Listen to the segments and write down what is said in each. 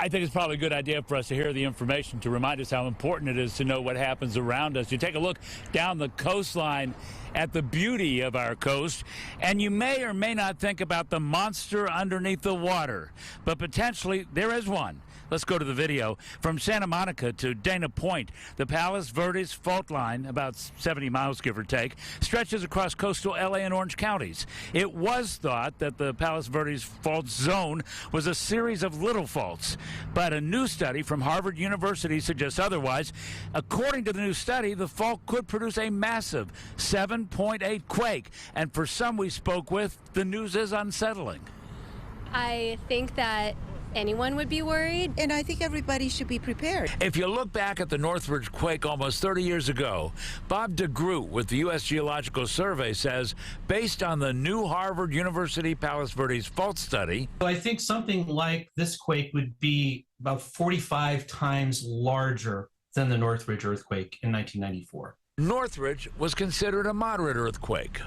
I think it's probably a good idea for us to hear the information to remind us how important it is to know what happens around us. You take a look down the coastline at the beauty of our coast, and you may or may not think about the monster underneath the water, but potentially there is one. Let's go to the video. From Santa Monica to Dana Point, the Palos Verdes fault line, about 70 miles give or take, stretches across coastal LA and Orange counties. It was thought that the Palos Verdes fault zone was a series of little faults, but a new study from Harvard University suggests otherwise. According to the new study, the fault could produce a massive 7.8 quake, and for some we spoke with, the news is unsettling. I think that anyone would be worried. And I think everybody should be prepared. If you look back at the Northridge quake almost 30 years ago, Bob DeGroot with the U.S. Geological Survey says, based on the new Harvard University Palos Verdes fault study, I think something like this quake would be about 45 times larger than the Northridge earthquake in 1994. Northridge was considered a moderate earthquake.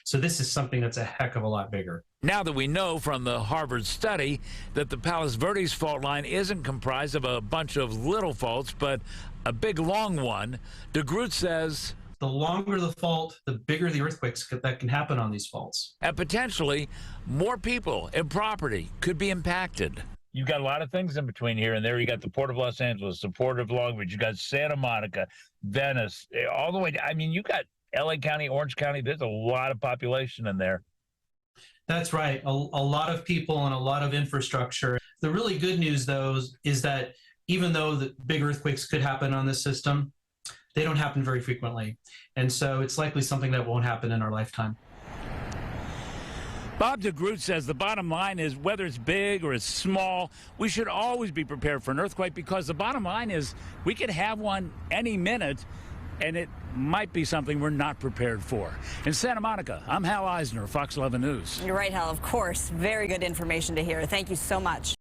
So this is something that's a heck of a lot bigger. Now that we know from the Harvard study that the Palos Verdes fault line isn't comprised of a bunch of little faults, but a big long one, DeGroot says the longer the fault, the bigger the earthquakes that can happen on these faults. And potentially more people and property could be impacted. You've got a lot of things in between here and there. You got the Port of Los Angeles, the Port of Long Beach, you got Santa Monica, Venice, all the way. I mean, you got LA County, Orange County. There's a lot of population in there. That's right. A lot of people and a lot of infrastructure. The really good news, though, is that even though the big earthquakes could happen on this system, they don't happen very frequently. And so it's likely something that won't happen in our lifetime. Bob DeGroot says the bottom line is whether it's big or it's small, we should always be prepared for an earthquake, because the bottom line is we could have one any minute, and it might be something we're not prepared for. In Santa Monica, I'm Hal Eisner, Fox 11 News. You're right, Hal, of course. Very good information to hear. Thank you so much.